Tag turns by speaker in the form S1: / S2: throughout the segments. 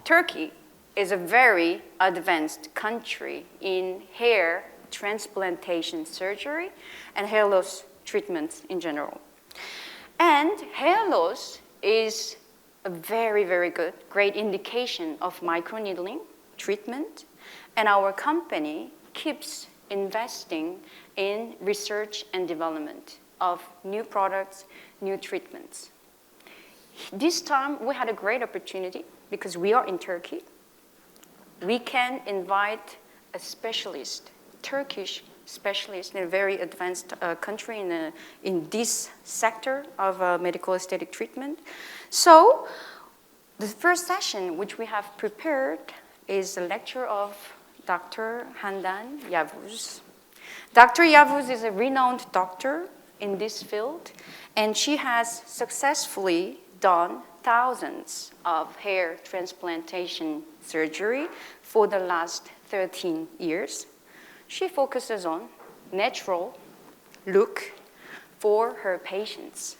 S1: Turkey is a very advanced country in hair transplantation surgery and hair loss treatments in general. And hair loss is a very, very great indication of microneedling treatment. And our company keeps investing in research and development of new products, new treatments. This time, we had a great opportunity because we are in Turkey. We can invite a specialist, Turkish specialist in a very advanced country in this sector of medical aesthetic treatment. So the first session which we have prepared is a lecture of Dr. Handan Yavuz. Dr. Yavuz is a renowned doctor in this field, and she has successfully done thousands of hair transplantation surgery for the last 13 years. She focuses on natural look for her patients.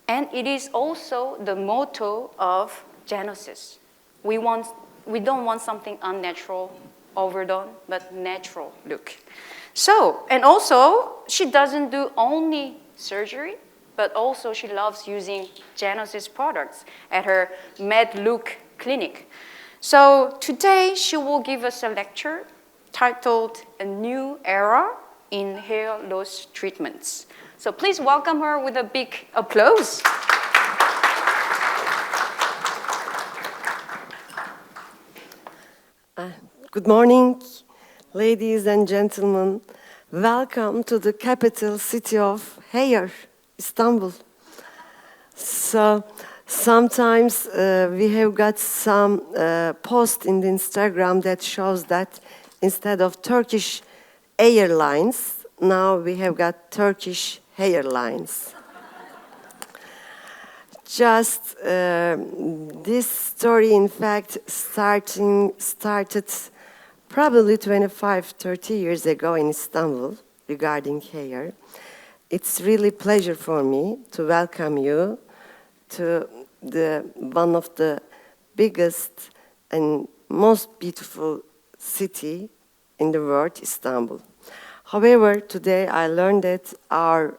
S1: And it is also the motto of Genesis. We don't want something unnatural, overdone, but natural look. So, and also, she doesn't do only surgery, but also she loves using Genesis products at her MedLook clinic. So today, she will give us a lecture titled A New Era in Hair Loss Treatments. So please welcome her with a big applause.
S2: Good morning, ladies and gentlemen. Welcome to the capital city of hair, Istanbul. So sometimes we have got some post in the Instagram that shows that instead of Turkish Airlines, now we have got Turkish hairlines. Just this story, in fact, started probably 25, 30 years ago in Istanbul regarding hair. It's really a pleasure for me to welcome you to one of the biggest and most beautiful city in the world, Istanbul. However, today I learned that our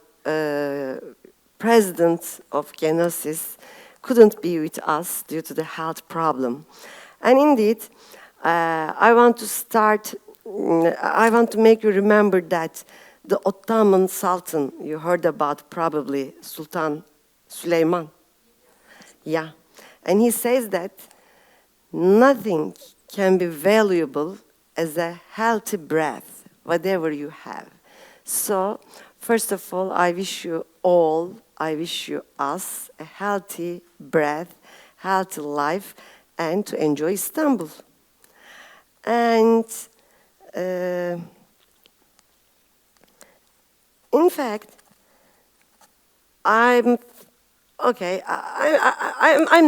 S2: president of Genesis couldn't be with us due to the health problem. And indeed, I want to make you remember that the Ottoman Sultan, you heard about probably Sultan Süleyman. Yeah. And he says that nothing can be valuable as a healthy breath, whatever you have. So, first of all, I wish you us a healthy breath, healthy life, and to enjoy Istanbul. And in fact, I'm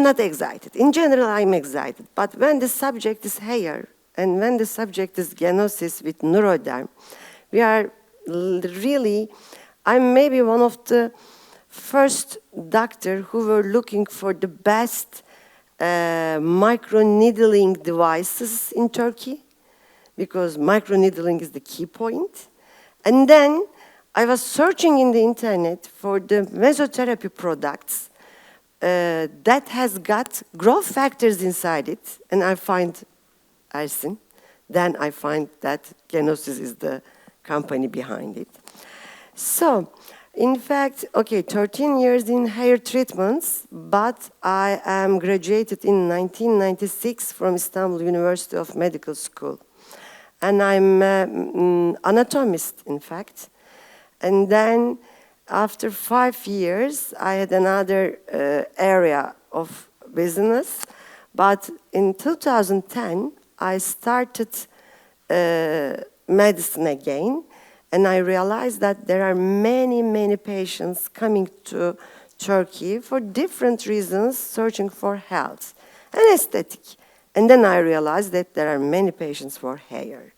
S2: not excited. In general, I'm excited. But when the subject is hair, and when the subject is Genesis with Neuroderm, we are really, I'm maybe one of the first doctors who were looking for the best microneedling devices in Turkey, because microneedling is the key point. And then I was searching in the internet for the mesotherapy products that has got growth factors inside it, and I find Ersin. Then I find that Genesis is the company behind it. So, in fact, 13 years in hair treatments, but I am graduated in 1996 from Istanbul University of Medical School. And I'm an anatomist, in fact. And then after 5 years, I had another area of business. But in 2010, I started medicine again. And I realized that there are many, many patients coming to Turkey for different reasons, searching for health and aesthetic. And then I realized that there are many patients for hair.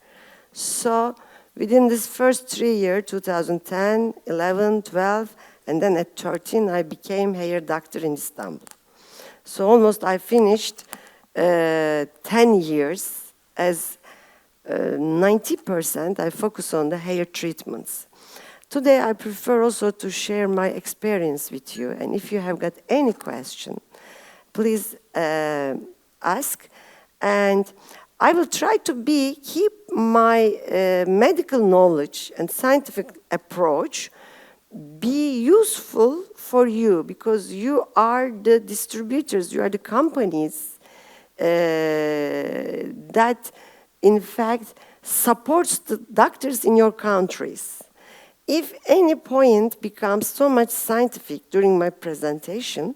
S2: So within this first 3 years, 2010, 11, 12, and then at 13, I became hair doctor in Istanbul. So almost I finished 10 years, as 90% I focus on the hair treatments. Today I prefer also to share my experience with you, and if you have got any question, please ask, and I will try to keep my medical knowledge and scientific approach be useful for you, because you are the distributors, you are the companies that in fact supports the doctors in your countries. If any point becomes so much scientific during my presentation,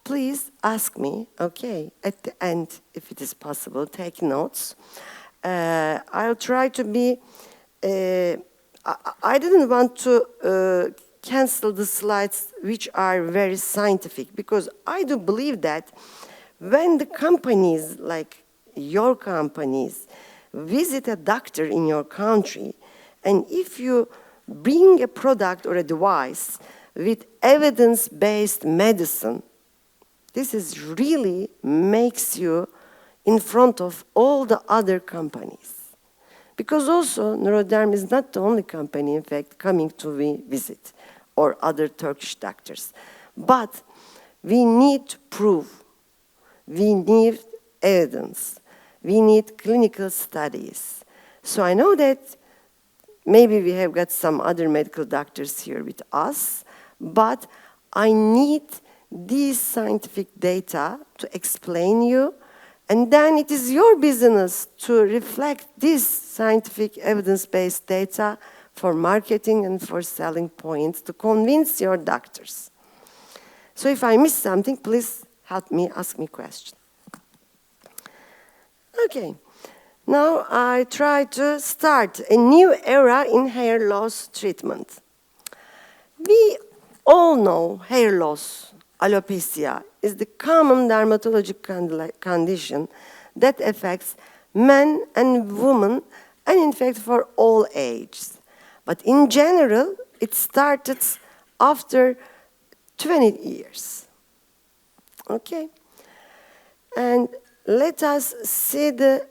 S2: please ask me, okay, at the end, if it is possible, take notes. I'll try to be, I didn't want to cancel the slides which are very scientific, because I do believe that when the companies, like your companies, visit a doctor in your country, and if you bring a product or a device with evidence-based medicine, this is really makes you in front of all the other companies. Because also Neuroderm is not the only company, in fact, coming to visit, or other Turkish doctors. But we need proof, we need evidence, we need clinical studies. So I know that maybe we have got some other medical doctors here with us, but I need these scientific data to explain you, and then it is your business to reflect this scientific evidence-based data for marketing and for selling points to convince your doctors. So if I miss something, please help me, ask me questions. Okay. Now I try to start a new era in hair loss treatment. We all know hair loss, alopecia, is the common dermatologic condition that affects men and women, and in fact for all ages. But in general, it started after 20 years. Okay? And let us see the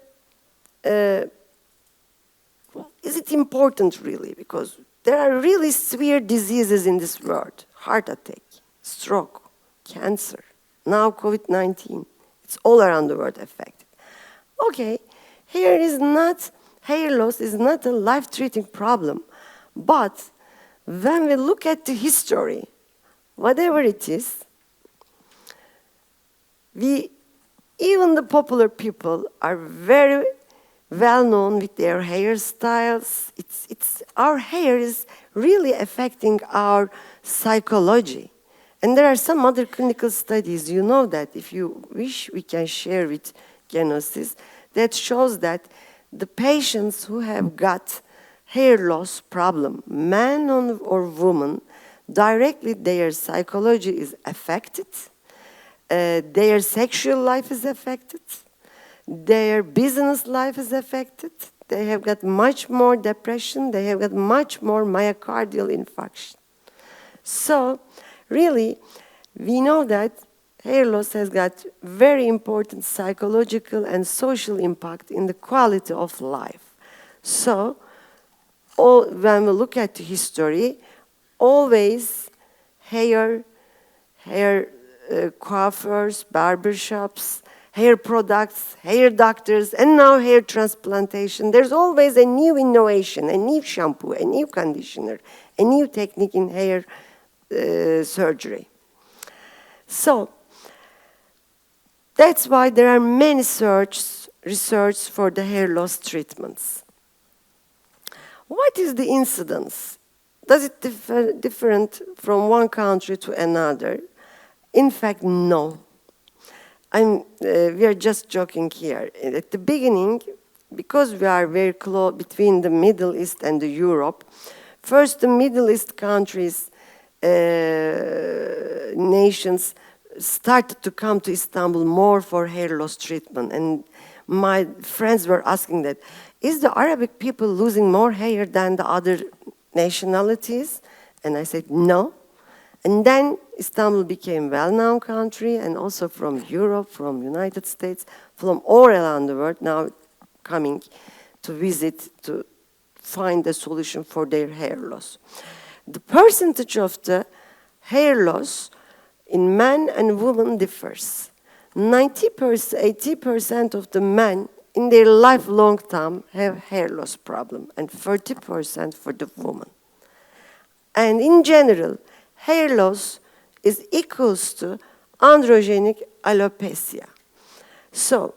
S2: is it important really? Because there are really severe diseases in this world. Heart attack, stroke, cancer, now COVID-19. It's all around the world affected. Okay, hair loss is not a life-threatening problem. But when we look at the history, whatever it is, even the popular people are very well known with their hairstyles. Our hair is really affecting our psychology. And there are some other clinical studies, you know that, if you wish, we can share with Genosis, that shows that the patients who have got hair loss problem, man or woman, directly their psychology is affected, their sexual life is affected, their business life is affected, they have got much more depression, they have got much more myocardial infarction. So, really, we know that hair loss has got very important psychological and social impact in the quality of life. So, when we look at the history, always hair coiffeurs, barbershops, hair products, hair doctors, and now hair transplantation. There's always a new innovation, a new shampoo, a new conditioner, a new technique in hair surgery. So, that's why there are many research for the hair loss treatments. What is the incidence? Does it differ different from one country to another? In fact, no. We are just joking here. At the beginning, because we are very close between the Middle East and the Europe, first the Middle East countries, nations started to come to Istanbul more for hair loss treatment. And my friends were asking that, is the Arabic people losing more hair than the other nationalities? And I said, no. And then Istanbul became a well-known country, and also from Europe, from United States, from all around the world now coming to visit to find a solution for their hair loss. The percentage of the hair loss in men and women differs. 90%, 80% of the men in their lifelong time have hair loss problem, and 30% for the woman. And in general, hair loss is equals to androgenic alopecia. So,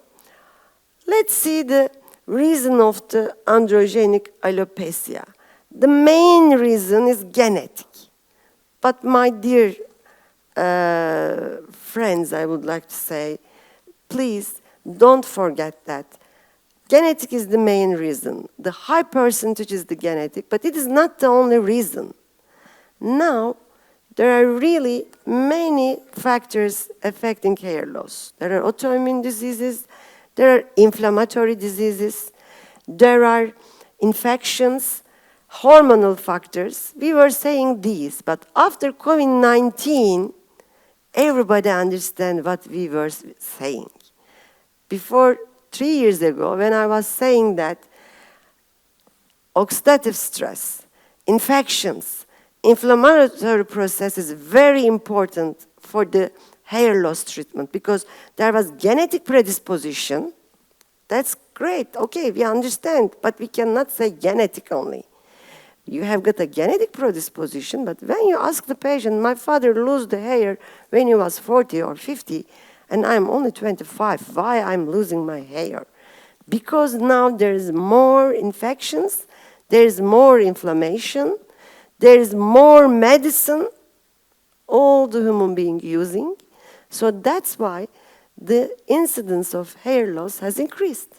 S2: let's see the reason of the androgenic alopecia. The main reason is genetic. But my dear friends, I would like to say, please don't forget that. Genetic is the main reason. The high percentage is the genetic, but it is not the only reason. Now, there are really many factors affecting hair loss. There are autoimmune diseases, there are inflammatory diseases, there are infections, hormonal factors. We were saying these, but after COVID-19, everybody understands what we were saying. Before 3 years ago, when I was saying that oxidative stress, infections, inflammatory process is very important for the hair loss treatment because there was genetic predisposition. That's great. Okay, we understand, but we cannot say genetic only. You have got a genetic predisposition, but when you ask the patient, my father lost the hair when he was 40 or 50, and I'm only 25. Why I'm losing my hair? Because now there's more infections, there's more inflammation, there's more medicine, all the human being using. So that's why the incidence of hair loss has increased.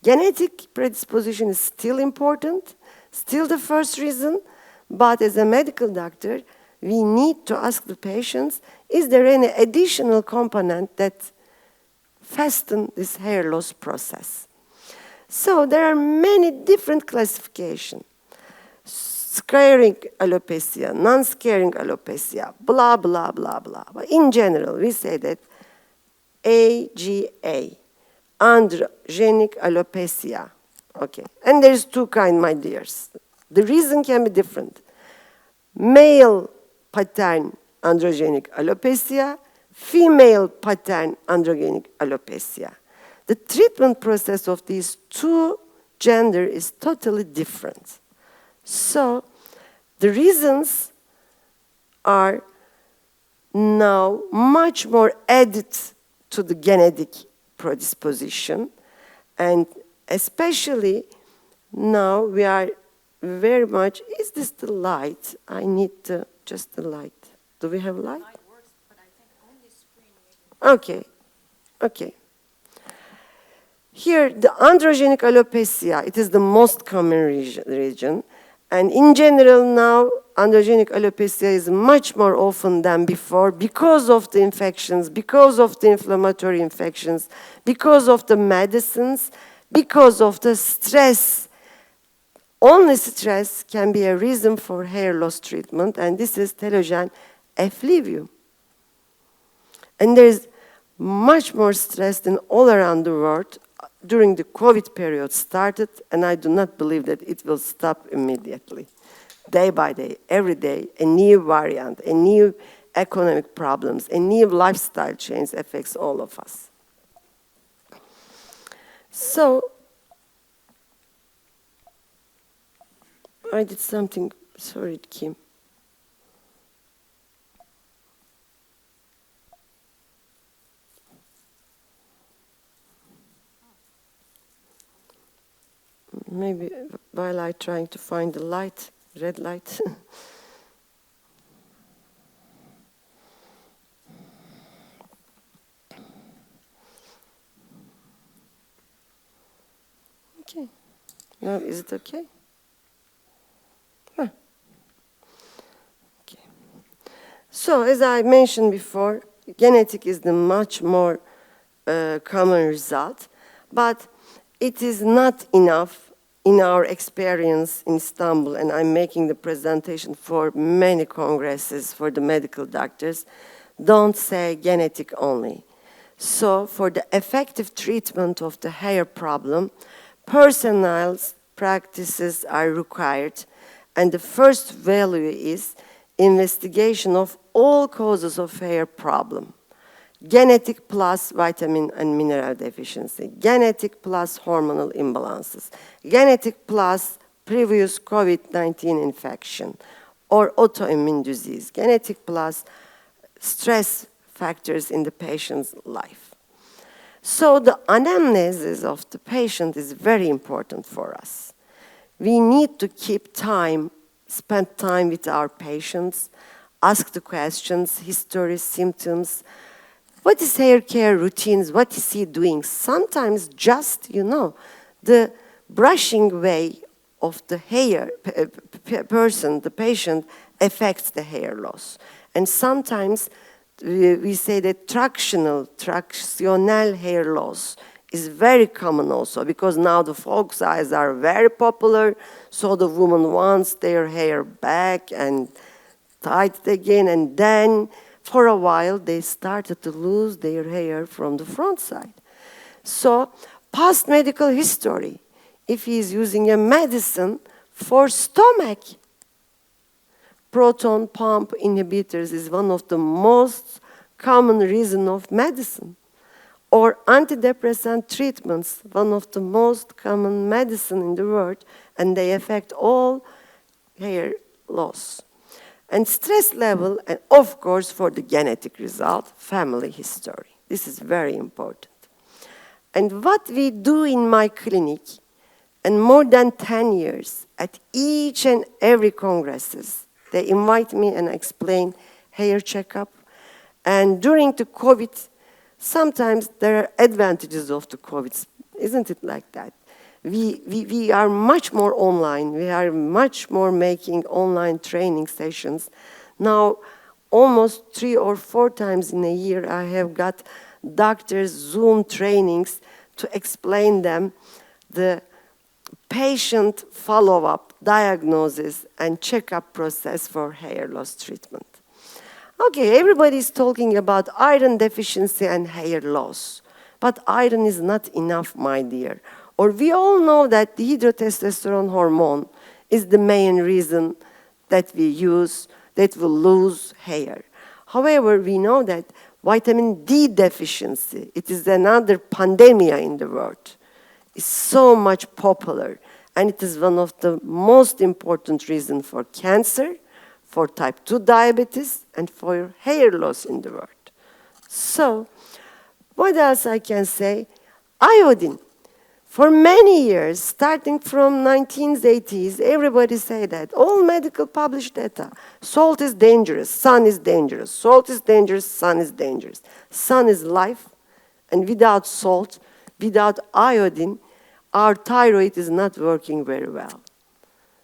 S2: Genetic predisposition is still important, still the first reason, but as a medical doctor, we need to ask the patients, is there any additional component that fasten this hair loss process? So there are many different classifications. Scarring alopecia, non-scarring alopecia, blah, blah, blah, blah. But in general, we say that AGA, androgenic alopecia. Okay, and there's two kinds, my dears. The reason can be different. Male pattern androgenic alopecia, female pattern androgenic alopecia. The treatment process of these two genders is totally different. So the reasons are now much more added to the genetic predisposition, and especially now we are very much, is this the light? I need just the light. Do we have light?
S1: Light works, but I think on this screen.
S2: Okay, okay. Here, the androgenic alopecia, it is the most common region. And in general now, androgenic alopecia is much more often than before because of the infections, because of the inflammatory infections, because of the medicines, because of the stress. Only stress can be a reason for hair loss treatment, and this is telogen effluvium. And there's much more stress than all around the world during the COVID period started, and I do not believe that it will stop immediately. Day by day, every day, a new variant, a new economic problems, a new lifestyle change affects all of us. So, I did something, sorry, Kim. Maybe while I'm trying to find the light, red light. Okay. Now, is it okay? Huh. Okay. So, as I mentioned before, genetic is the much more common result, but it is not enough in our experience in Istanbul, and I'm making the presentation for many congresses for the medical doctors, don't say genetic only. So for the effective treatment of the hair problem, personalized practices are required, and the first value is investigation of all causes of hair problem. Genetic plus vitamin and mineral deficiency, genetic plus hormonal imbalances, genetic plus previous COVID-19 infection or autoimmune disease, genetic plus stress factors in the patient's life. So the anamnesis of the patient is very important for us. We need to keep time, spend time with our patients, ask the questions, history, symptoms. What is hair care routines? What is he doing? Sometimes just, the brushing way of the hair person, the patient, affects the hair loss. And sometimes we say that tractional hair loss is very common also, because now the folk size are very popular, so the woman wants their hair back and tight again, and then for a while, they started to lose their hair from the front side. So, past medical history, if he is using a medicine for stomach, proton pump inhibitors is one of the most common reason of medicine. Or antidepressant treatments, one of the most common medicine in the world, and they affect all hair loss. And stress level, and of course for the genetic result, family history. This is very important. And what we do in my clinic, and more than 10 years, at each and every congresses, they invite me and explain hair checkup. And during the COVID, sometimes there are advantages of the COVID, isn't it like that? We are much more online. We are much more making online training sessions. Now, almost 3 or 4 times in a year, I have got doctors' Zoom trainings to explain them the patient follow-up, diagnosis, and checkup process for hair loss treatment. Okay, everybody is talking about iron deficiency and hair loss, but iron is not enough, my dear. Or we all know that dihydrotestosterone hormone is the main reason that we use, that we lose hair. However, we know that vitamin D deficiency, it is another pandemic in the world, is so much popular, and it is one of the most important reasons for cancer, for type 2 diabetes, and for hair loss in the world. So, what else I can say? Iodine. For many years, starting from 1980s, everybody say that. All medical published data. Salt is dangerous, sun is dangerous. Salt is dangerous, sun is dangerous. Sun is life, and without salt, without iodine, our thyroid is not working very well.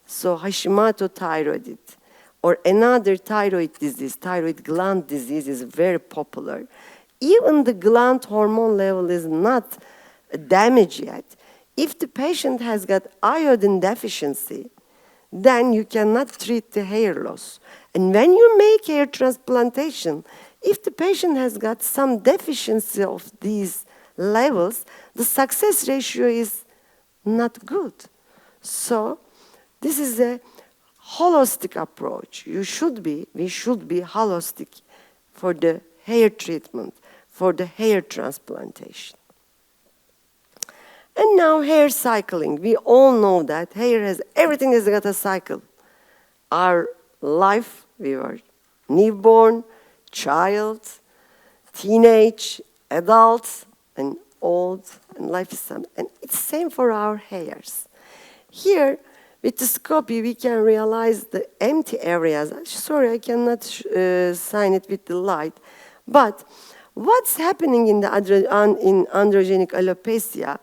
S2: So Hashimoto thyroiditis, or another thyroid disease, thyroid gland disease, is very popular. Even the gland hormone level is not damaged yet. If the patient has got iodine deficiency, then you cannot treat the hair loss. And when you make hair transplantation, if the patient has got some deficiency of these levels, the success ratio is not good. So this is a holistic approach. We should be holistic for the hair treatment, for the hair transplantation. And now hair cycling. We all know that everything has got a cycle. Our life, we were newborn, child, teenage, adults, and old, and life is some. And it's the same for our hairs. Here, with the scopy, we can realize the empty areas. Sorry, I cannot sign it with the light. But what's happening in androgenic alopecia?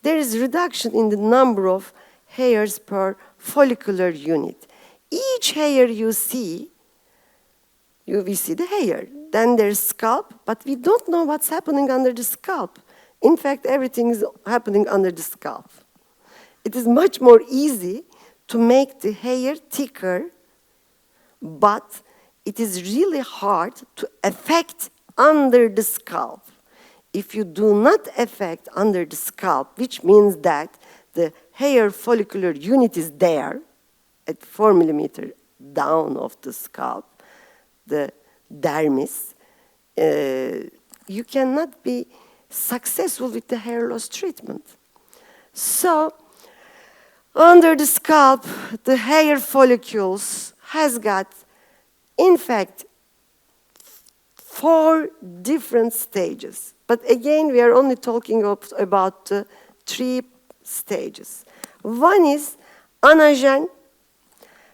S2: There is reduction in the number of hairs per follicular unit. Each hair you see, we see the hair. Then there's scalp, but we don't know what's happening under the scalp. In fact, everything is happening under the scalp. it is much more easy to make the hair thicker, but it is really hard to affect under the scalp. If you do not affect under the scalp, which means that the hair follicular unit is there at 4 millimeter down of the scalp, the dermis, you cannot be successful with the hair loss treatment. So, under the scalp, the hair follicles has got, in fact, 4 different stages. But again, we are only talking about 3 stages. One is anagen,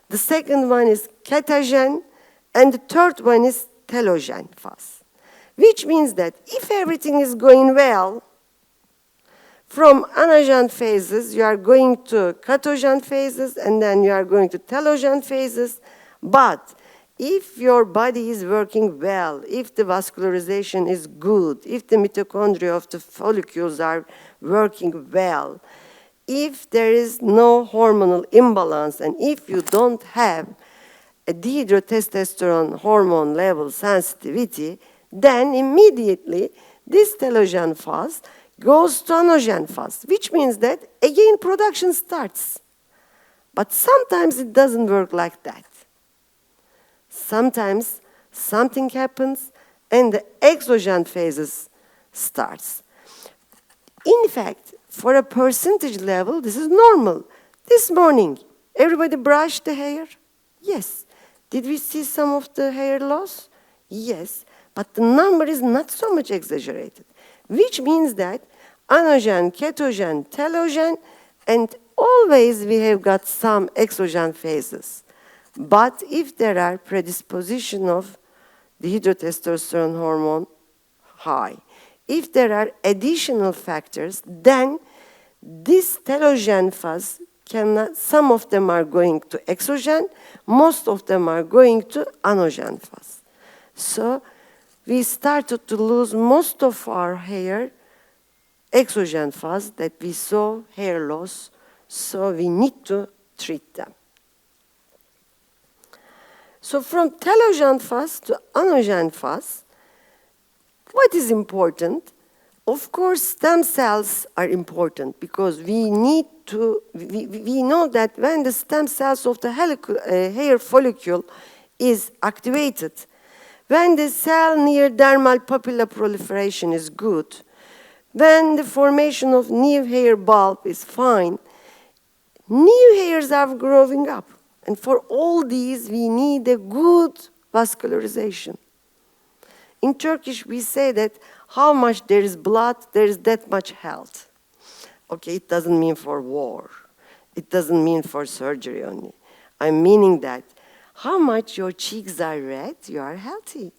S2: the second one is catagen, and the third one is telogen phase. Which means that if everything is going well, from anagen phases, you are going to catagen phases, and then you are going to telogen phases. But if your body is working well, if the vascularization is good, if the mitochondria of the follicles are working well, if there is no hormonal imbalance, and if you don't have a dihydrotestosterone hormone level sensitivity, then immediately this telogen phase goes to anagen phase, which means that again production starts. But sometimes it doesn't work like that. Sometimes something happens and the exogen phases starts. In fact, for a percentage level, this is normal. This morning, everybody brushed the hair? Yes. Did we see some of the hair loss? Yes. But the number is not so much exaggerated, which means that anagen, catagen, telogen, and always we have got some exogen phases. But if there are predisposition of the dihydrotestosterone hormone high, if there are additional factors, then this telogen phase cannot, some of them are going to exogen, most of them are going to anagen phase. So we started to lose most of our hair exogen phase that we saw hair loss, so we need to treat them. So from telogen phase to anagen phase, what is important? Of course, stem cells are important because we need to, we know that when the stem cells of the hair follicle is activated, when the cell near dermal papilla proliferation is good, when the formation of new hair bulb is fine, new hairs are growing up. And for all these, we need a good vascularization. In Turkish, we say that how much there is blood, there is that much health. Okay, it doesn't mean for war. It doesn't mean for surgery only. I'm meaning that how much your cheeks are red, you are healthy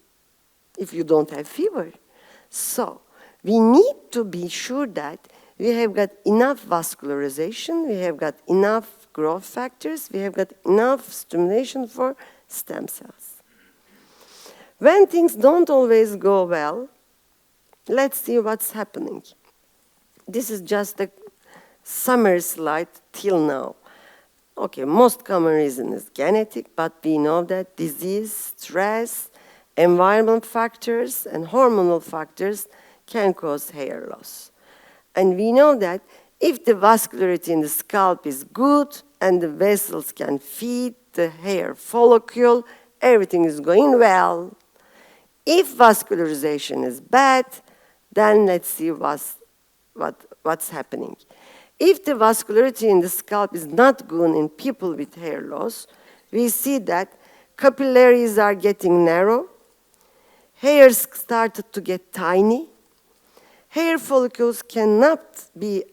S2: if you don't have fever. So we need to be sure that we have got enough vascularization, we have got enough growth factors, we have got enough stimulation for stem cells. When things don't always go well, let's see what's happening. This is just a summary slide till now. Okay, most common reason is genetic, but we know that disease, stress, environment factors, and hormonal factors can cause hair loss. And we know that if the vascularity in the scalp is good and the vessels can feed the hair follicle, everything is going well. If vascularization is bad, then let's see what's happening. If the vascularity in the scalp is not good in people with hair loss, we see that capillaries are getting narrow, hairs started to get tiny, hair follicles cannot be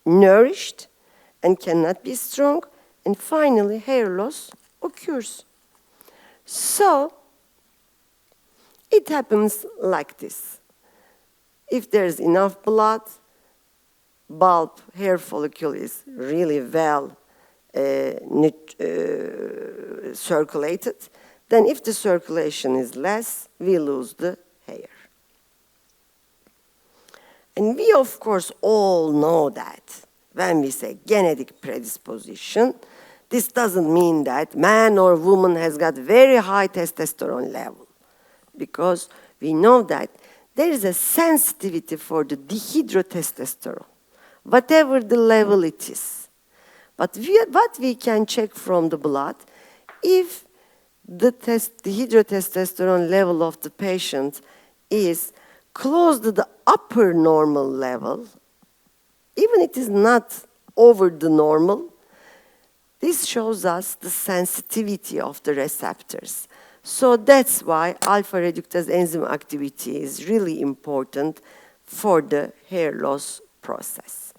S2: nourished and cannot be strong, and finally hair loss occurs. So it happens like this. If there's enough blood, bulb hair follicle is really well circulated, then if the circulation is less, we lose the hair. And we, of course, all know that when we say genetic predisposition, this doesn't mean that man or woman has got very high testosterone level, because we know that there is a sensitivity for the dehydrotestosterone, whatever the level it is. But what we can check from the blood, if the dehydrotestosterone level of the patient is close to the upper normal level, even it is not over the normal, this shows us the sensitivity of the receptors. So that's why alpha reductase enzyme activity is really important for the hair loss process.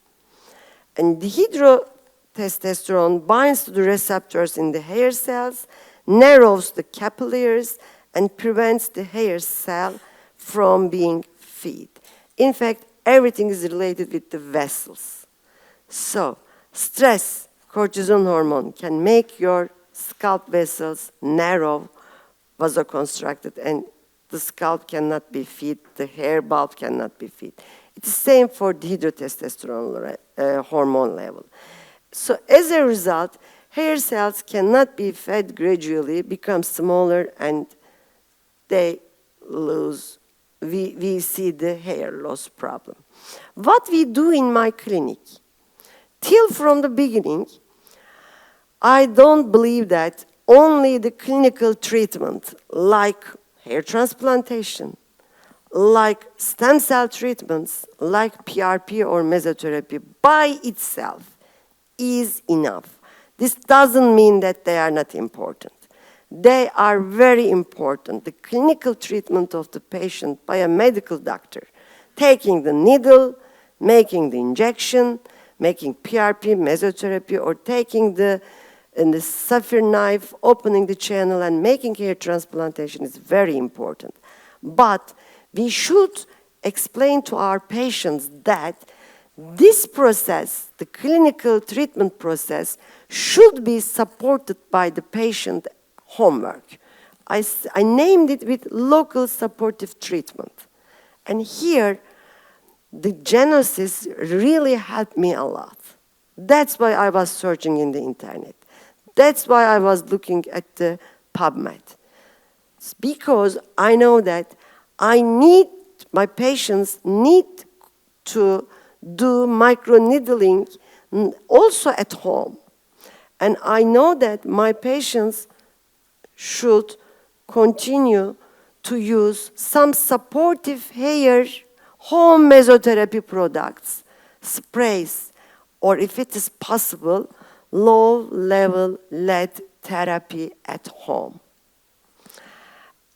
S2: And dehydrotestosterone binds to the receptors in the hair cells, narrows the capillaries, and prevents the hair cell from being fed. In fact, everything is related with the vessels. So, stress, cortisol hormone, can make your scalp vessels narrow, vasoconstricted, and the scalp cannot be fed, the hair bulb cannot be fed. It's the same for dehydrotestosterone hormone level. So as a result, hair cells cannot be fed gradually, become smaller, and they lose. We see the hair loss problem. What we do in my clinic, till from the beginning, I don't believe that only the clinical treatment, like hair transplantation, like stem cell treatments, like PRP or mesotherapy by itself is enough. This doesn't mean that they are not important. They are very important. The clinical treatment of the patient by a medical doctor, taking the needle, making the injection, making PRP, mesotherapy, or taking the sapphire knife, opening the channel, and making hair transplantation is very important. But we should explain to our patients that this process, the clinical treatment process, should be supported by the patient homework. I named it with local supportive treatment. And here, the Genesis really helped me a lot. That's why I was searching in the internet. That's why I was looking at the PubMed. It's because I know that my patients need to do microneedling also at home. And I know that my patients should continue to use some supportive hair home mesotherapy products, sprays, or if it is possible, low-level lead therapy at home.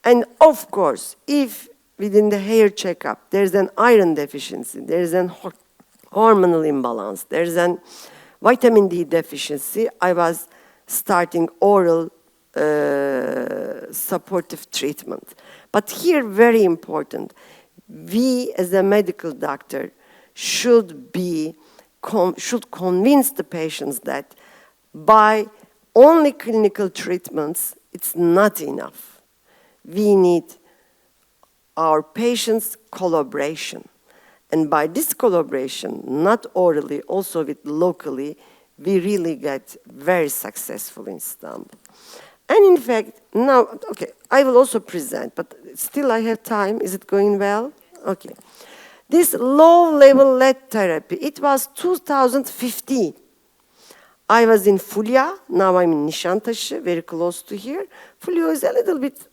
S2: And of course, if within the hair checkup there's an iron deficiency, there's an hormonal imbalance, there's an vitamin D deficiency, I was starting oral supportive treatment. But here, very important, we as a medical doctor should convince the patients that by only clinical treatments, it's not enough. We need our patients' collaboration. And by this collaboration, not orally, also with locally, we really get very successful in Istanbul. And in fact, now, okay, I will also present, but still I have time. Is it going well? Okay. This low-level lead therapy, it was 2015. I was in Fulya, now I'm in Nişantaşı, very close to here. Fulya is a little bit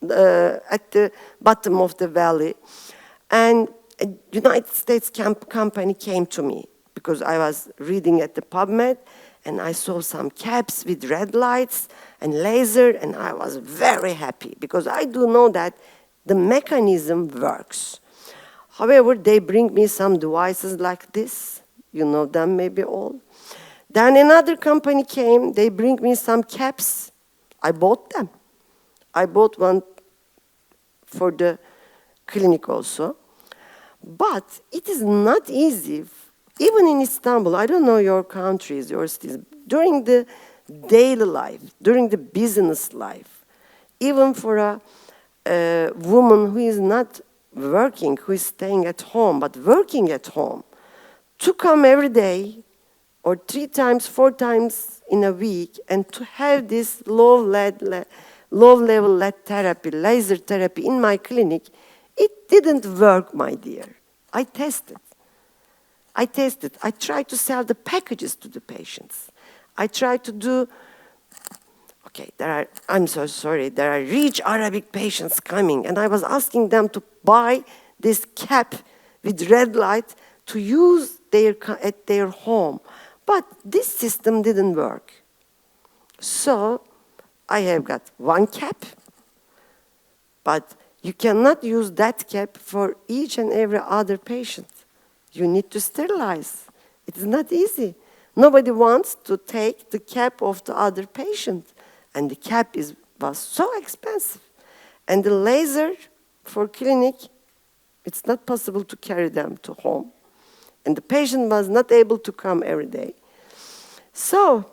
S2: at the bottom of the valley. And a United States company came to me because I was reading at the PubMed, and I saw some caps with red lights and laser, and I was very happy because I do know that the mechanism works. However, they bring me some devices like this. You know them maybe all. Then another company came, they bring me some caps. I bought them. I bought one for the clinic also. But it is not easy, even in Istanbul, I don't know your countries, your cities, during the daily life, during the business life, even for a woman who is not working, who is staying at home, but working at home, to come every day or 3 times, 4 times in a week, and to have this low-level lead therapy, laser therapy in my clinic, it didn't work, my dear. I tested. I tried to sell the packages to the patients. I tried to do, okay, I'm so sorry, there are rich Arabic patients coming, and I was asking them to buy this cap with red light to use at their home. But this system didn't work. So I have got one cap, but you cannot use that cap for each and every other patient. You need to sterilize. It is not easy. Nobody wants to take the cap of the other patient. And the cap was so expensive. And the laser for clinic, it's not possible to carry them to home. And the patient was not able to come every day. So,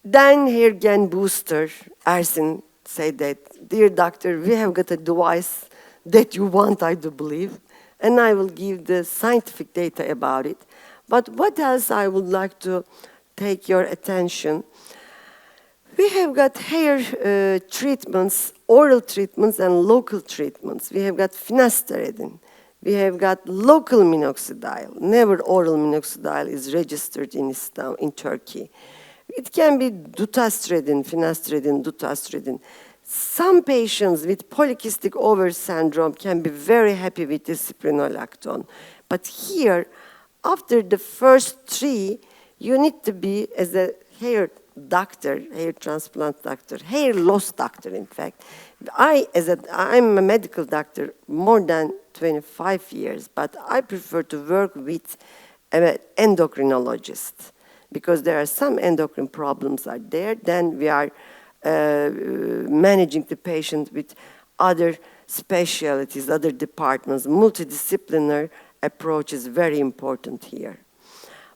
S2: then hair gain booster, Ersin said that, dear doctor, we have got a device that you want, I do believe, and I will give the scientific data about it. But what else I would like to take your attention? We have got hair treatments, oral treatments, and local treatments. We have got finasteride. We have got local minoxidil. Never oral minoxidil is registered in Islam, in Turkey. It can be dutasteride, finasteride, dutasteride. Some patients with polycystic ovary syndrome can be very happy with the spironolactone. But here, after the first 3, you need to be, as a hair doctor, hair transplant doctor, hair loss doctor, in fact. I'm a medical doctor more than 25 years, but I prefer to work with an endocrinologist because there are some endocrine problems are there. Then we are managing the patient with other specialties, other departments. Multidisciplinary approach is very important here.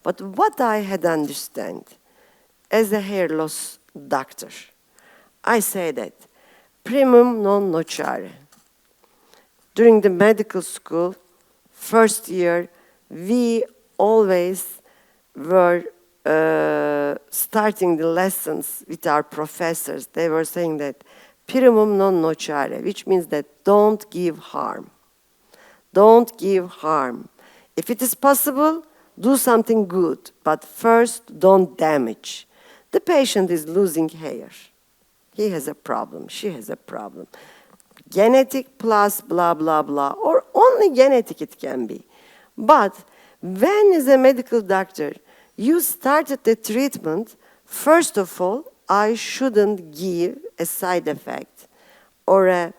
S2: But what I had understand as a hair loss doctor, I say that primum non nocere. During the medical school, first year, we always were starting the lessons with our professors. They were saying that primum non nocere, which means that don't give harm. Don't give harm. If it is possible, do something good, but first don't damage. The patient is losing hair. He has a problem, she has a problem. Genetic plus blah, blah, blah, or only genetic it can be. But when as a medical doctor, you started the treatment, first of all, I shouldn't give a side effect or a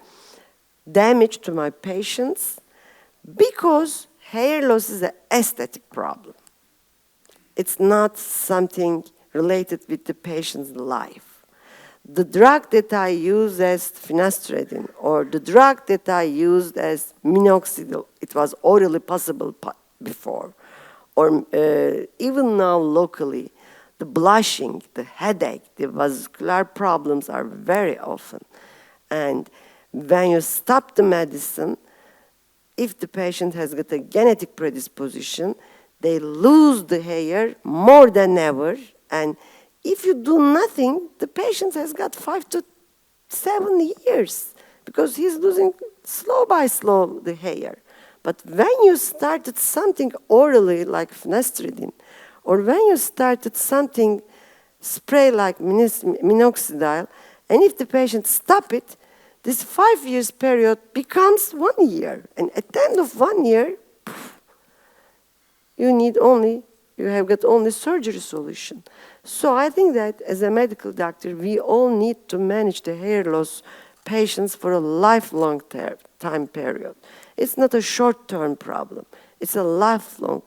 S2: damage to my patients because hair loss is an aesthetic problem. It's not something related with the patient's life. The drug that I use as finasteride or the drug that I used as minoxidil, it was orally possible before, or even now locally, the blushing, the headache, the vascular problems are very often. And when you stop the medicine, if the patient has got a genetic predisposition, they lose the hair more than ever. And if you do nothing, the patient has got 5 to 7 years because he's losing slow by slow the hair. But when you started something orally like finasteride, or when you started something spray like minoxidil, and if the patient stop it, this 5 years period becomes 1 year. And at the end of 1 year, you have got only surgery solution. So I think that as a medical doctor, we all need to manage the hair loss patients for a lifelong time period. It's not a short-term problem. It's a lifelong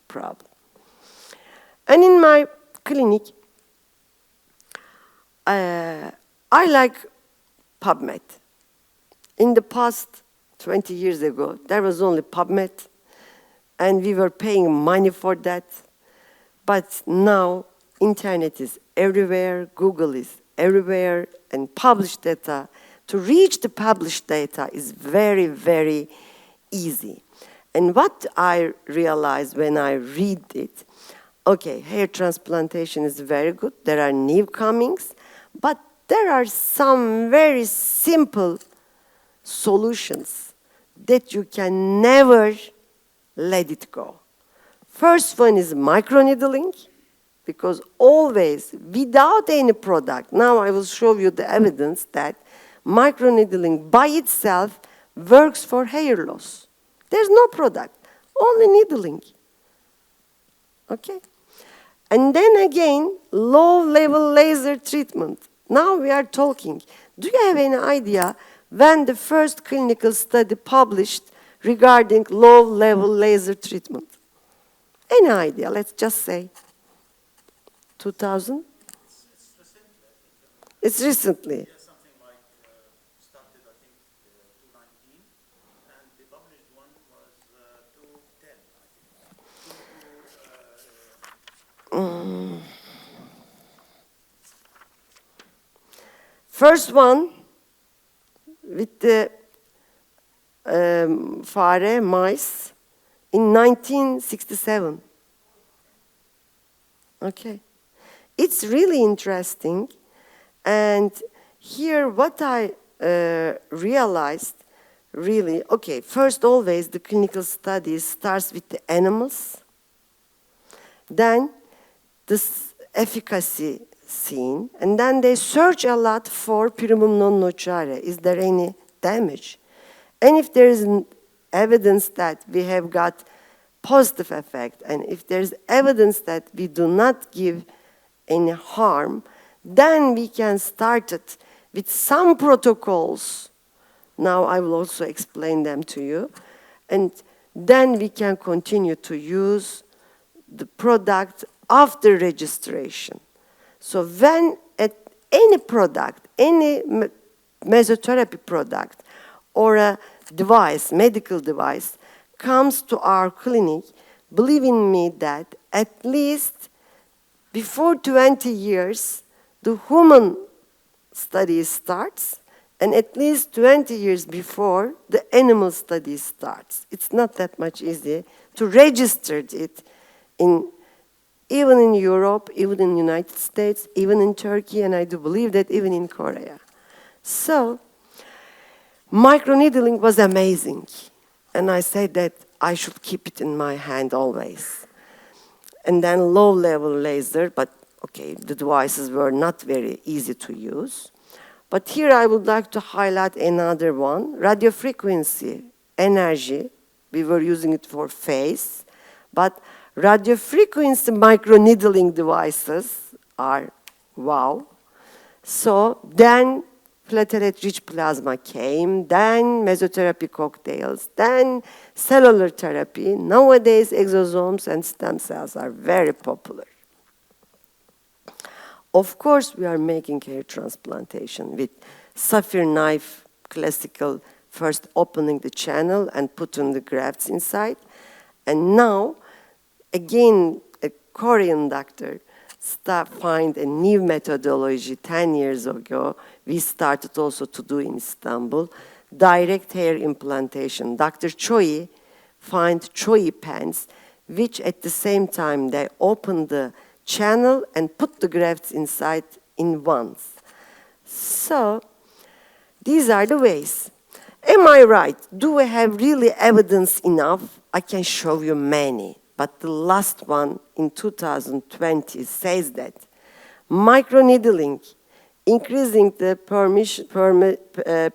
S2: problem. And in my clinic, I like PubMed. In the past, 20 years ago, there was only PubMed, and we were paying money for that. But now, internet is everywhere, Google is everywhere, and published data. To reach the published data is very, very easy. And what I realized when I read it, okay, hair transplantation is very good. There are new comings, but there are some very simple solutions that you can never let it go. First one is microneedling, because always, without any product, now I will show you the evidence that microneedling by itself works for hair loss. There's no product, only needling. Okay? And then again, low-level laser treatment. Now we are talking. Do you have any idea when the first clinical study published regarding low-level laser treatment? Any idea? Let's just say 2000? It's recently.
S3: Yeah, something like started, I think, 2019, and the published one was 2010, I think.
S2: First one with the fare, mice, in 1967. Okay. It's really interesting. And here what I realized, really, okay, first always the clinical studies starts with the animals. Then this efficacy seen, and then they search a lot for primum non nocere. Is there any damage? And if there is evidence that we have got positive effect, and if there is evidence that we do not give any harm, then we can start it with some protocols. Now I will also explain them to you. And then we can continue to use the product after registration. So when any product, any mesotherapy product or a device, medical device, comes to our clinic, believe in me that at least before 20 years, the human study starts, and at least 20 years before, the animal study starts. It's not that much easy to register it even in Europe, even in the United States, even in Turkey, and I do believe that even in Korea. So, microneedling was amazing. And I said that I should keep it in my hand always. And then low-level laser, but okay, the devices were not very easy to use. But here I would like to highlight another one, radiofrequency energy. We were using it for face, but radiofrequency microneedling devices are wow. So then platelet-rich plasma came, then mesotherapy cocktails, then cellular therapy. Nowadays, exosomes and stem cells are very popular. Of course, we are making hair transplantation with sapphire knife, classical, first opening the channel and putting the grafts inside. And now, again, a Korean doctor find a new methodology 10 years ago. We started also to do in Istanbul, direct hair implantation. Dr. Choi find Choi pens, which at the same time they open the channel and put the grafts inside in once. So these are the ways. Am I right? Do we have really evidence enough? I can show you many. But the last one in 2020 says that microneedling, increasing the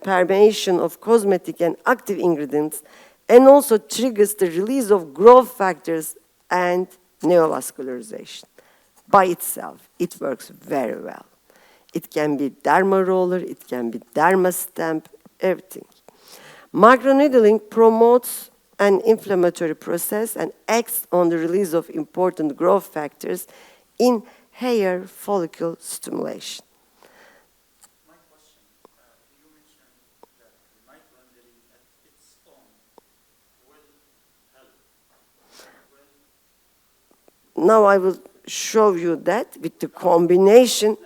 S2: permeation of cosmetic and active ingredients, and also triggers the release of growth factors and neovascularization. By itself, it works very well. It can be derma roller, it can be derma stamp, everything. Microneedling promotes an inflammatory process and acts on the release of important growth factors in hair follicle stimulation.
S3: My question, you mentioned that microneedling at its own will help.
S2: Now I will show you that with the combination.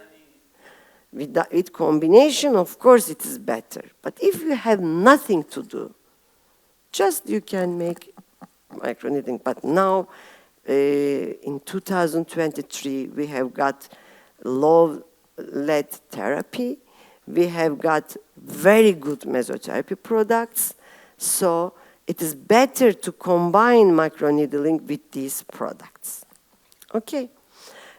S2: With combination, of course, it is better. But if you have nothing to do, just you can make microneedling. But now, in 2023, we have got low lead therapy. We have got very good mesotherapy products. So it is better to combine microneedling with these products. Okay.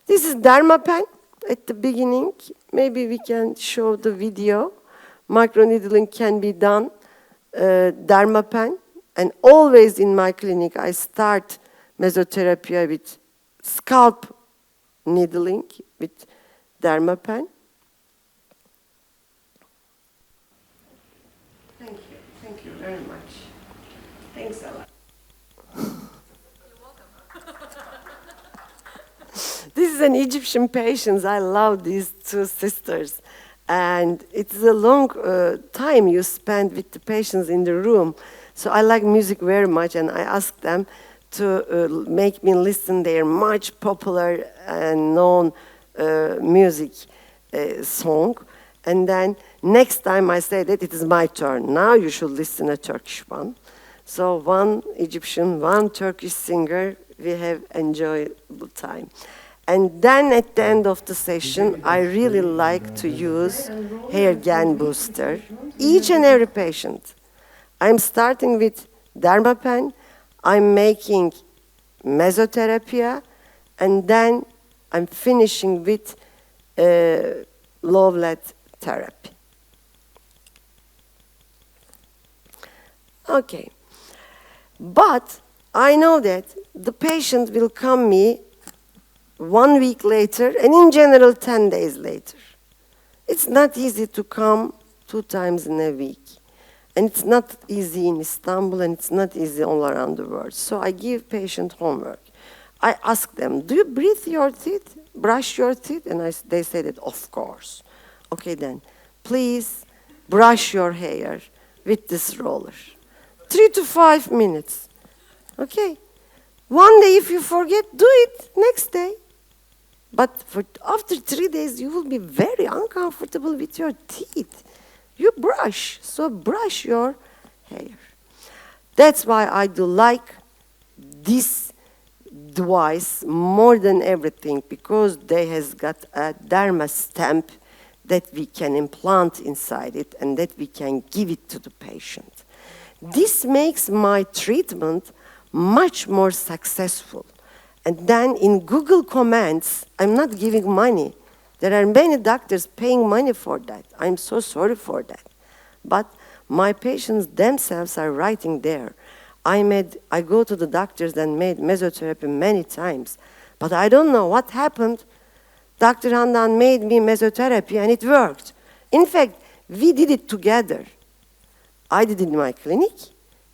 S2: This is Dermapen at the beginning. Maybe we can show the video. Microneedling can be done, Dermapen. And always in my clinic, I start mesotherapy with scalp needling with Dermapen. Thank you very much. Thanks a lot.
S4: You're welcome.
S2: This is an Egyptian patient. I love these two sisters. And it's a long time you spend with the patients in the room. So I like music very much, and I ask them to make me listen their much popular and known music song. And then next time I say that it is my turn. Now you should listen a Turkish one. So one Egyptian, one Turkish singer, we have enjoyable time. And then at the end of the session, I really like to use hair gain booster. Each and every patient. I'm starting with Dermapen, I'm making mesotherapy, and then I'm finishing with low lead therapy. Okay. But I know that the patient will come me 1 week later, and in general 10 days later. It's not easy to come 2 times in a week. And it's not easy in Istanbul, and it's not easy all around the world. So I give patient homework. I ask them, do you breathe your teeth, brush your teeth? And they say that, of course. Okay then, please brush your hair with this roller. 3 to 5 minutes. Okay? One day if you forget, do it next day. But after 3 days, you will be very uncomfortable with your teeth. You brush, so brush your hair. That's why I do like this device more than everything, because they has got a derma stamp that we can implant inside it and that we can give it to the patient. This makes my treatment much more successful. And then in Google comments, I'm not giving money. There are many doctors paying money for that. I'm so sorry for that. But my patients themselves are writing there. I go to the doctors and made mesotherapy many times, but I don't know what happened. Dr. Handan made me mesotherapy and it worked. In fact, we did it together. I did it in my clinic,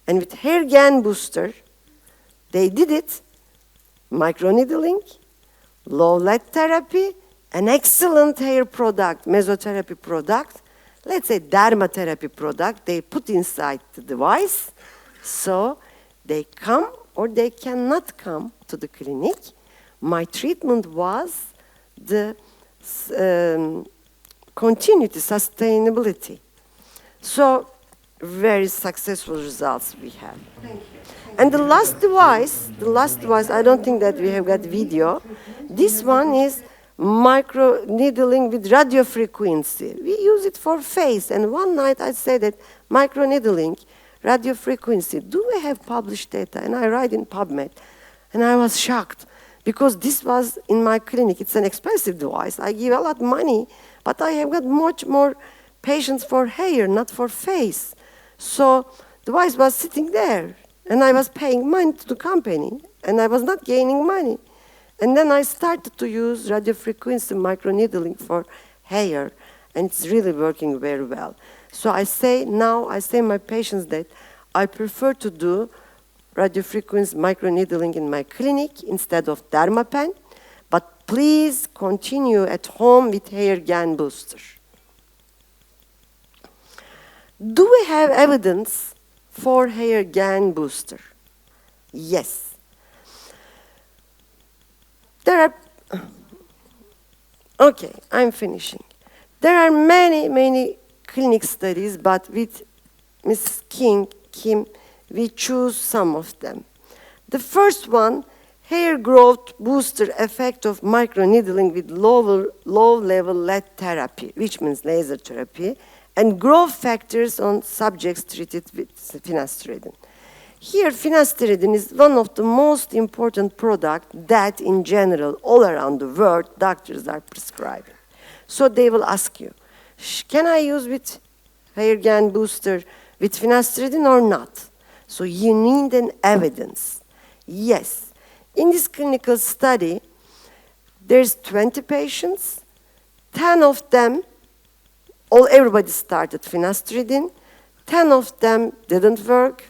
S2: and with hair gain booster, they did it, microneedling, low lead therapy, an excellent hair product, mesotherapy product, let's say dermatherapy product, they put inside the device, so they come or they cannot come to the clinic. My treatment was the continuity, sustainability. So very successful results we have. Thank you. And the last device, I don't think that we have got video. This one is micro needling with radio frequency. We use it for face. And one night I said that micro needling, radio frequency, do we have published data? And I write in PubMed. And I was shocked because this was in my clinic. It's an expensive device. I give a lot of money, but I have got much more patients for hair, not for face. So the device was sitting there. And I was paying money to the company, and I was not gaining money. And then I started to use radiofrequency microneedling for hair, and it's really working very well. So I say my patients that I prefer to do radiofrequency microneedling in my clinic instead of Dermapen, but please continue at home with hair gain booster. Do we have evidence for hair gain booster? Yes. There are, okay, I'm finishing. There are many clinic studies, but with Ms. Kim, we choose some of them. The first one, hair growth booster effect of microneedling with low-level lead therapy, which means laser therapy, and growth factors on subjects treated with finasteride. Here, finasteride is one of the most important products that, in general, all around the world, doctors are prescribing. So they will ask you, can I use with hair gain booster with finasteride or not? So you need an evidence. Yes. In this clinical study, there's 20 patients, 10 of them, everybody started finasteride, 10 of them didn't work,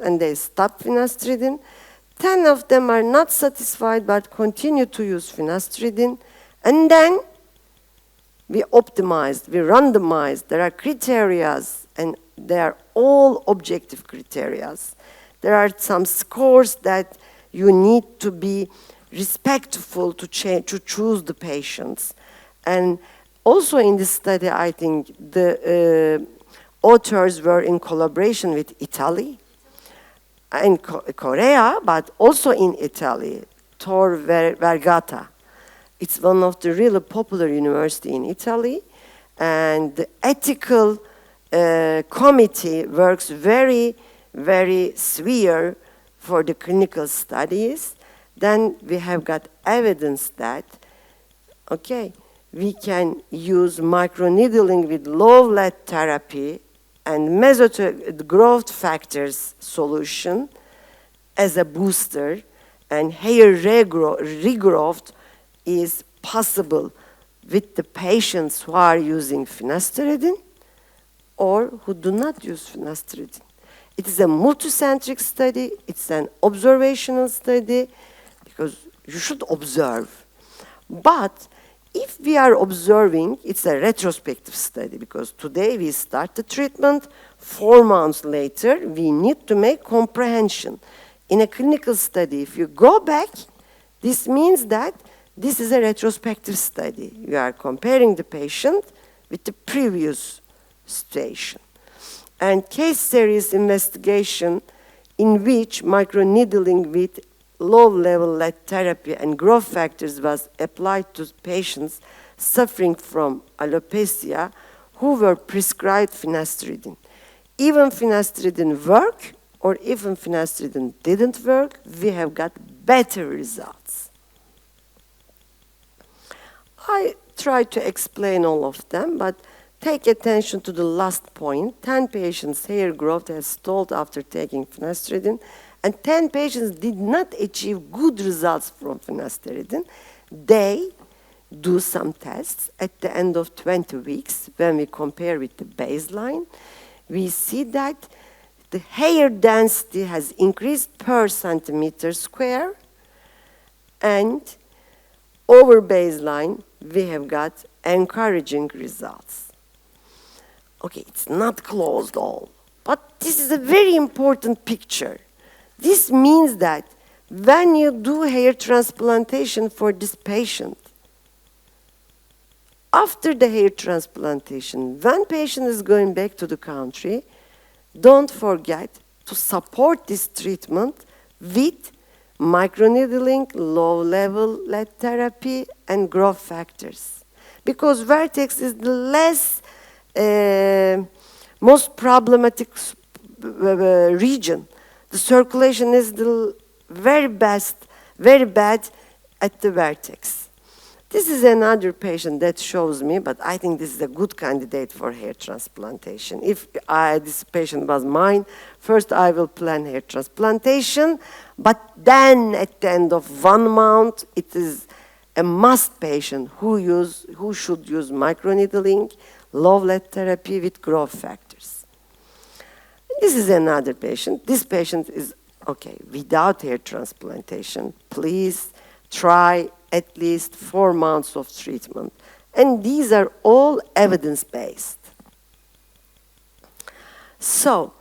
S2: and they stopped finasteride. 10 of them are not satisfied but continue to use finasteride. And then we optimized, we randomized. There are criteria, and they are all objective criteria. There are some scores that you need to be respectful to choose the patients. And also in this study, I think the authors were in collaboration with Italy, in Korea, but also in Italy, Tor Vergata. It's one of the really popular universities in Italy, and the ethical committee works very, very severe for the clinical studies. Then we have got evidence that, okay, we can use microneedling with low lead therapy and growth factors solution as a booster, and hair regrowth is possible with the patients who are using finasteride or who do not use finasteride. It is a multicentric study, it's an observational study, because you should observe. But if we are observing, it's a retrospective study, because today we start the treatment, 4 months later, we need to make comprehension. In a clinical study, if you go back, this means that this is a retrospective study. You are comparing the patient with the previous situation. And case series investigation in which microneedling with low-level lead therapy and growth factors was applied to patients suffering from alopecia who were prescribed finasteride. Even finasteride worked, or even finasteride didn't work, we have got better results. I tried to explain all of them, but take attention to the last point. 10 patients' hair growth has stalled after taking finasteride, and 10 patients did not achieve good results from finasteride. They do some tests at the end of 20 weeks. When we compare with the baseline, we see that the hair density has increased per centimeter square, and over baseline, we have got encouraging results. Okay, it's not closed all, but this is a very important picture. This means that when you do hair transplantation for this patient, after the hair transplantation, when patient is going back to the country, don't forget to support this treatment with microneedling, low-level lead therapy, and growth factors. Because vertex is the less most problematic region. The circulation is the very bad at the vertex. This is another patient that shows me, but I think this is a good candidate for hair transplantation. If this patient was mine, first I will plan hair transplantation, but then at the end of 1 month, it is a must patient who should use microneedling, low lead therapy with growth factors. This is another patient. This patient is, okay, without hair transplantation, please try at least 4 months of treatment. And these are all evidence-based. So,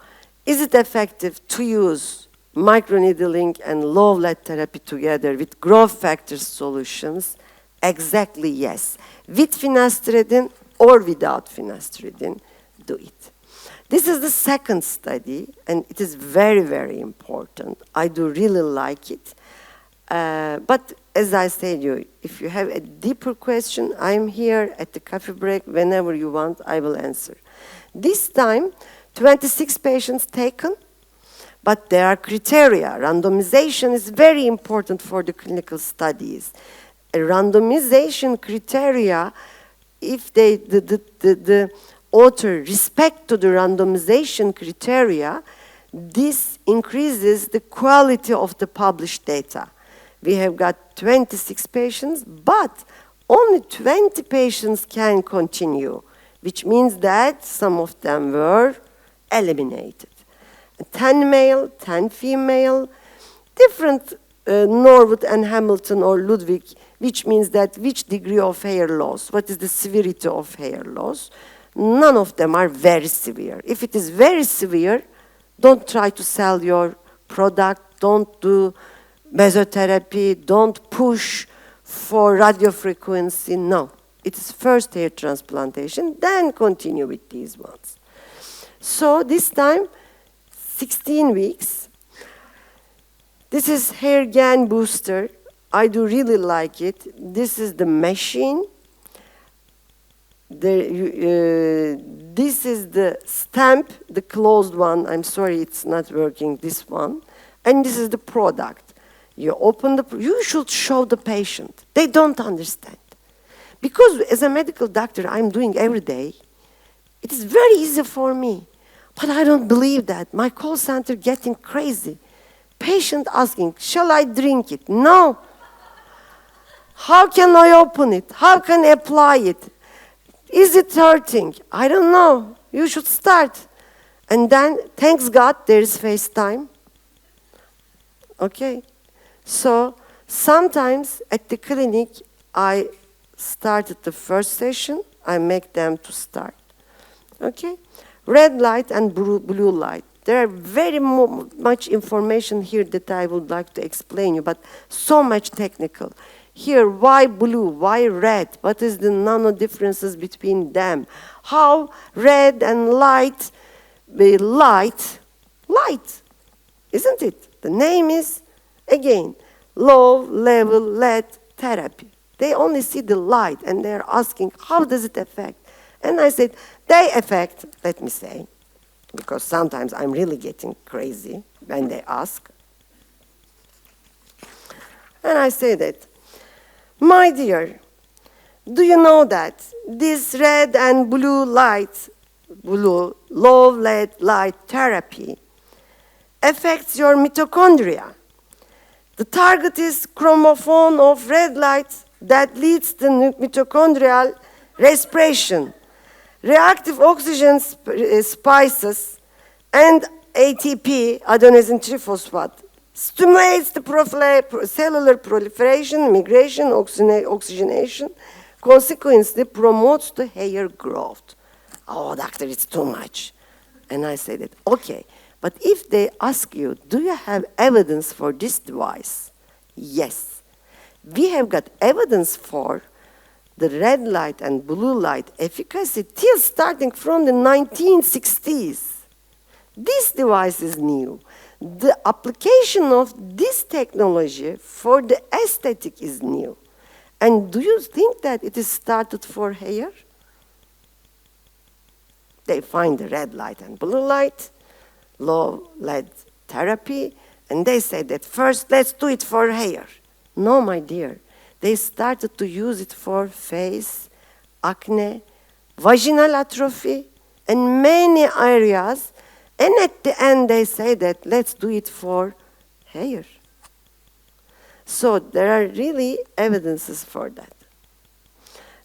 S2: is it effective to use microneedling and low lead therapy together with growth factor solutions? Exactly yes. With finasteride or without finasteride, do it. This is the second study, and it is very, very important. important. I do really like it. But as I said you, if you have a deeper question, I'm here at the coffee break. Whenever you want, I will answer. This time, 26 patients taken, but there are criteria. Randomization is very important for the clinical studies. A randomization criteria, if the author respect to the randomization criteria, this increases the quality of the published data. We have got 26 patients, but only 20 patients can continue, which means that some of them were eliminated. 10 male, 10 female, different Norwood and Hamilton or Ludwig, which means that which degree of hair loss, what is the severity of hair loss. None of them are very severe. If it is very severe, don't try to sell your product, don't do mesotherapy, don't push for radiofrequency, no. It is first hair transplantation, then continue with these ones. So this time, 16 weeks. This is hair gain booster. I do really like it. This is the machine. This is the stamp, the closed one. I'm sorry, it's not working, this one. And this is the product. You open you should show the patient. They don't understand. Because as a medical doctor, I'm doing every day. It is very easy for me. But I don't believe that. My call center getting crazy. Patient asking, shall I drink it? No. How can I open it? How can I apply it? Is it hurting? I don't know. You should start. And then, thanks God, there is FaceTime. Okay. So, sometimes at the clinic, I started the first session. I make them to start. Okay. Red light and blue light. There are very much information here that I would like to explain you, but so much technical. Here, why blue, why red? What is the nano differences between them? How red and light, light, isn't it? The name is, again, low level lead therapy. They only see the light and they're asking, how does it affect? And I said, they affect, let me say, because sometimes I'm really getting crazy when they ask. And I say that, my dear, do you know that this red and blue light, low lead light therapy affects your mitochondria? The target is chromophone of red light that leads to mitochondrial respiration. Reactive oxygen species and ATP, adenosine triphosphate, stimulates the cellular proliferation, migration, oxygenation, consequently promotes the hair growth. Oh, doctor, it's too much. And I say that, okay, but if they ask you, do you have evidence for this device? Yes. We have got evidence for the red light and blue light efficacy till starting from the 1960s. This device is new. The application of this technology for the aesthetic is new. And do you think that it is started for hair? They find the red light and blue light, low lead therapy, and they say that first let's do it for hair. No, my dear. They started to use it for face, acne, vaginal atrophy, and many areas. And at the end, they say that let's do it for hair. So there are really evidences for that.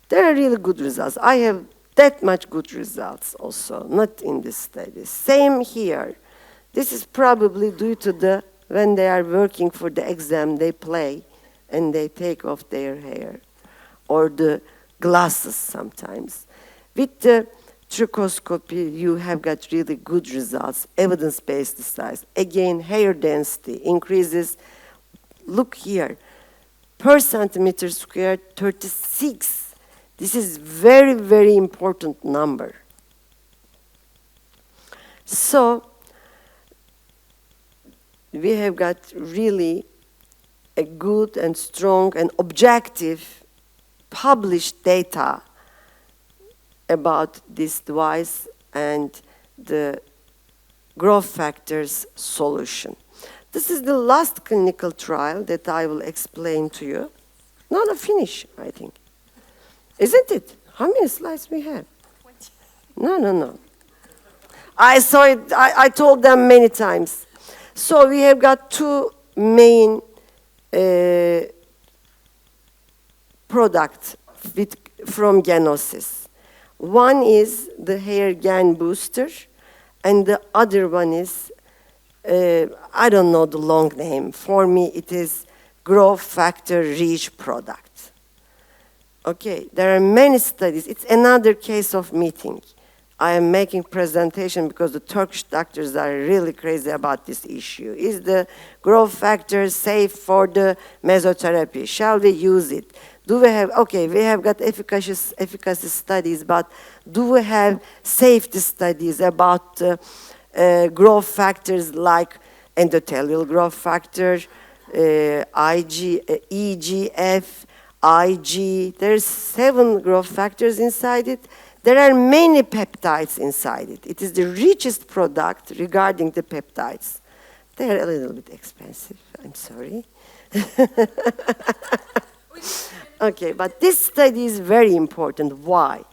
S2: There are really good results. I have that much good results also, not in this study. Same here. This is probably due to when they are working for the exam, they play and they take off their hair, or the glasses sometimes. With the trichoscopy, you have got really good results, evidence-based studies. Again, hair density increases. Look here, per centimeter squared, 36. This is very, very important number. we have got really a good and strong and objective published data about this device and the growth factors solution. This is the last clinical trial that I will explain to you. No, finish, I think. Isn't it? How many slides we have?
S4: 20.
S2: No. I saw it, I told them many times. So we have got two main products from Genosis. One is the hair gain booster, and the other one is, I don't know the long name. For me, it is growth factor rich product. Okay, there are many studies. It's another case of meeting. I am making presentation because the Turkish doctors are really crazy about this issue. Is the growth factor safe for the mesotherapy? Shall we use it? Do we have, okay, we have got efficacy studies, but do we have safety studies about growth factors like endothelial growth factor, EGF, IG? There's 7 growth factors inside it. There are many peptides inside it. It is the richest product regarding the peptides. They're a little bit expensive, I'm sorry. Okay, but this study is very important. Why?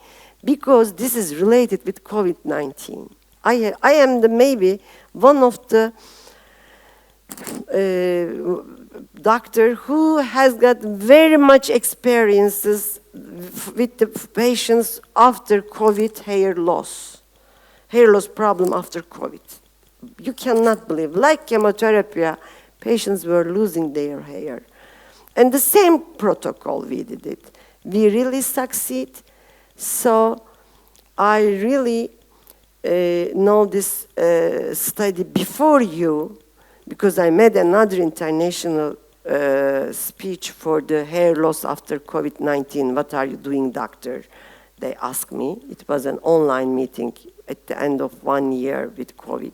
S2: Because this is related with COVID-19. I am maybe one of the doctor who has got very much experiences with the patients after COVID hair loss problem after COVID. You cannot believe, like chemotherapy, patients were losing their hair. And the same protocol we did it. We really succeed. So I really know this study before you, because I made another international speech for the hair loss after COVID-19. What are you doing, doctor? They asked me. It was an online meeting at the end of 1 year with COVID.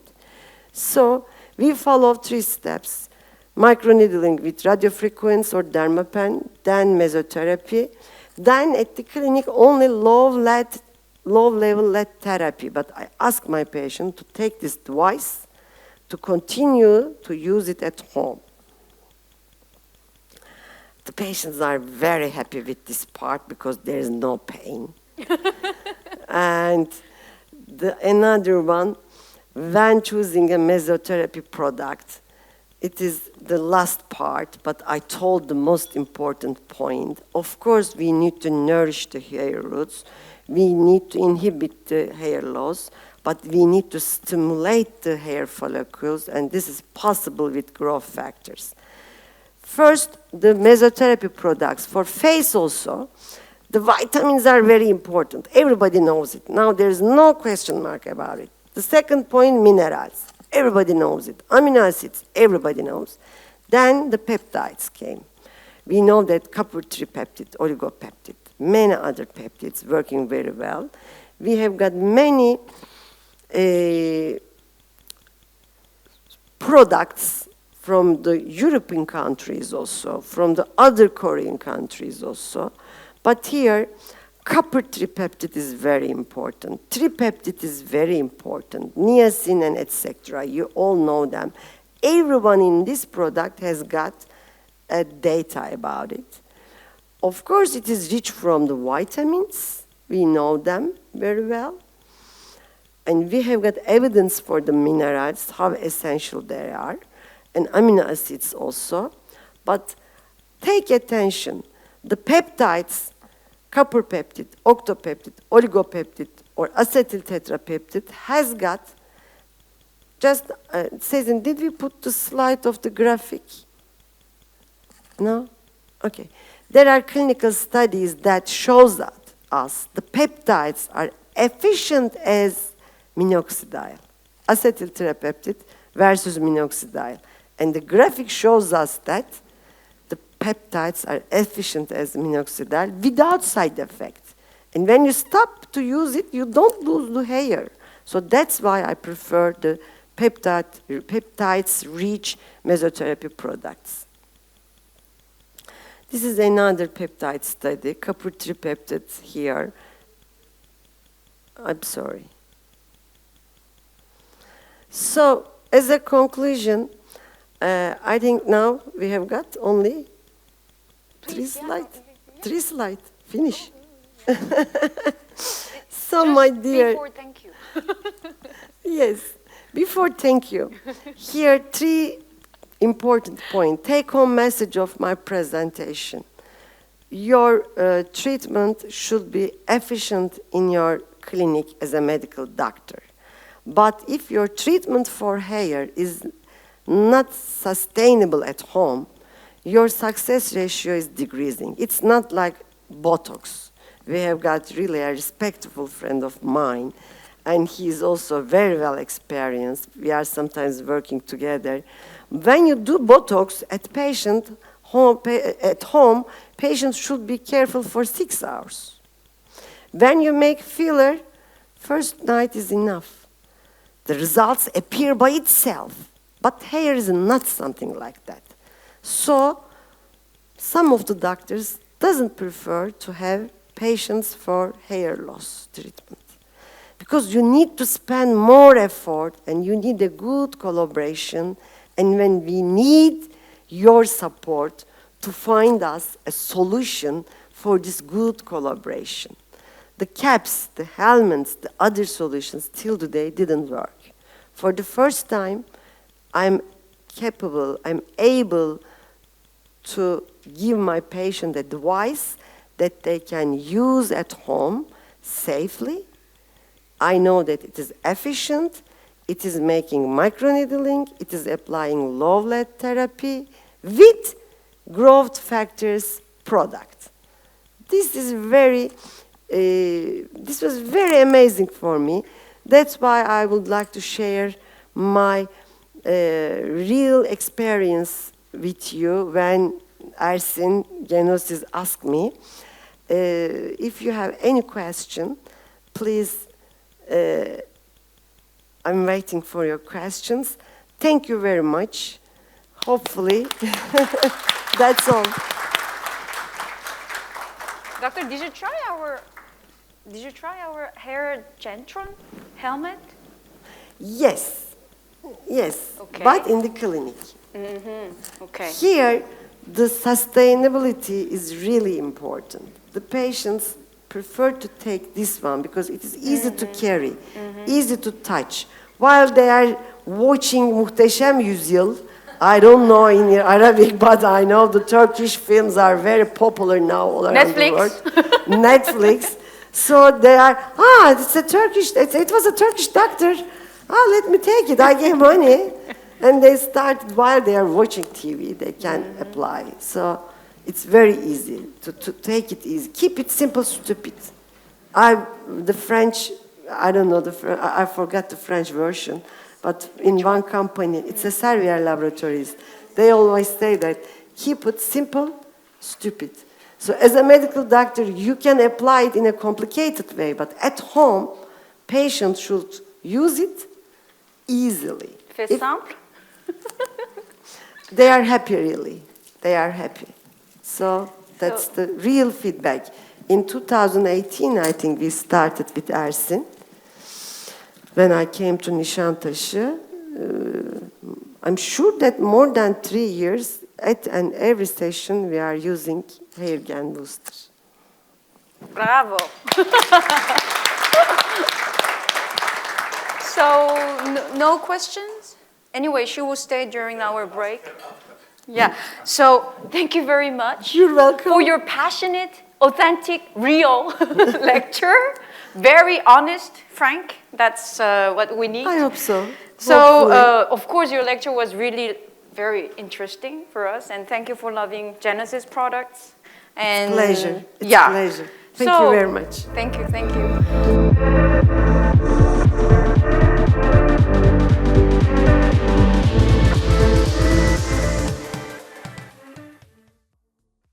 S2: So we followed 3 steps. Microneedling with radiofrequency or dermapen, then mesotherapy, then at the clinic only low-level lead therapy. But I ask my patient to take this device to continue to use it at home. The patients are very happy with this part because there is no pain. And another one, when choosing a mesotherapy product, it is the last part, but I told the most important point. Of course, we need to nourish the hair roots. We need to inhibit the hair loss, but we need to stimulate the hair follicles, and this is possible with growth factors. First, the mesotherapy products. For face also, the vitamins are very important. Everybody knows it. Now there's no question mark about it. The second point, minerals. Everybody knows it. Amino acids, everybody knows. Then the peptides came. We know that copper tripeptide, oligopeptide, many other peptides working very well. We have got many products from the European countries also, from the other Korean countries also. But here, copper tripeptide is very important. Tripeptide is very important. Niacin and etc. You all know them. Everyone in this product has got data about it. Of course, it is rich from the vitamins. We know them very well. And we have got evidence for the minerals, how essential they are, and amino acids also. But take attention, the peptides, copper peptide, octopeptide, oligopeptide, or acetyl tetrapeptide has got, just, Cezanne, did we put the slide of the graphic? No? Okay. There are clinical studies that shows us the peptides are efficient as minoxidil, acetyl tetrapeptide versus minoxidil. And the graphic shows us that the peptides are efficient as minoxidil without side effects. And when you stop to use it, you don't lose the hair. So that's why I prefer the peptides-rich mesotherapy products. This is another peptide study, copper tripeptides here. I'm sorry. So, as a conclusion, I think now we have got only three slides. Three slides. Finish. So, my dear.
S1: Before, thank you.
S2: Yes. Before thank you, here three important points. Take-home message of my presentation. Your treatment should be efficient in your clinic as a medical doctor. But if your treatment for hair is not sustainable at home, your success ratio is decreasing. It's not like Botox. We have got really a respectful friend of mine, and he is also very well experienced. We are sometimes working together. When you do Botox at home, patients should be careful for 6 hours. When you make filler, first night is enough. The results appear by itself, but hair is not something like that. So, some of the doctors doesn't prefer to have patients for hair loss treatment. Because you need to spend more effort and you need a good collaboration, and when we need your support to find us a solution for this good collaboration. The caps, the helmets, the other solutions till today didn't work. For the first time, I'm able to give my patient advice that they can use at home safely. I know that it is efficient, it is making microneedling, it is applying low-lead therapy with growth factors product. This was very amazing for me. That's why I would like to share my real experience with you when Ersin Genosis asked me. If you have any question, please, I'm waiting for your questions. Thank you very much. Hopefully, that's all.
S1: Doctor, did you try our hair Gentron helmet?
S2: Yes,
S1: Okay.
S2: but in the clinic.
S1: Mm-hmm. Okay.
S2: Here, the sustainability is really important. The patients prefer to take this one because it is easy to carry, easy to touch. While they are watching Muhteşem Yüzyıl, I don't know in Arabic, but I know the Turkish films are very popular now all around the world. Netflix. So they are, it was a Turkish doctor. Let me take it, I gave money. And they started, while they are watching TV, they can apply. So it's very easy to take it easy. Keep it simple, stupid. The French, I don't know, I forgot the French version, but in one company, it's a Servier Laboratories. They always say that, keep it simple, stupid. So as a medical doctor, you can apply it in a complicated way, but at home, patients should use it easily.
S1: Fait simple?
S2: They are happy, really. They are happy. So that's the real feedback. In 2018, I think we started with Ersin. When I came to Nişantaşı, I'm sure that more than 3 years, at every session, we are using hair gain booster.
S1: Bravo. So, no questions? Anyway, she will stay during our break. Yeah, so thank you very much.
S2: You're welcome.
S1: For your passionate, authentic, real lecture. Very honest, frank. That's what we need.
S2: I hope so.
S1: So, of course, your lecture was really very interesting for us. And thank you for loving Genesis products. And
S2: Pleasure. It's
S1: yeah.
S2: a pleasure. Thank you very much.
S1: Thank you.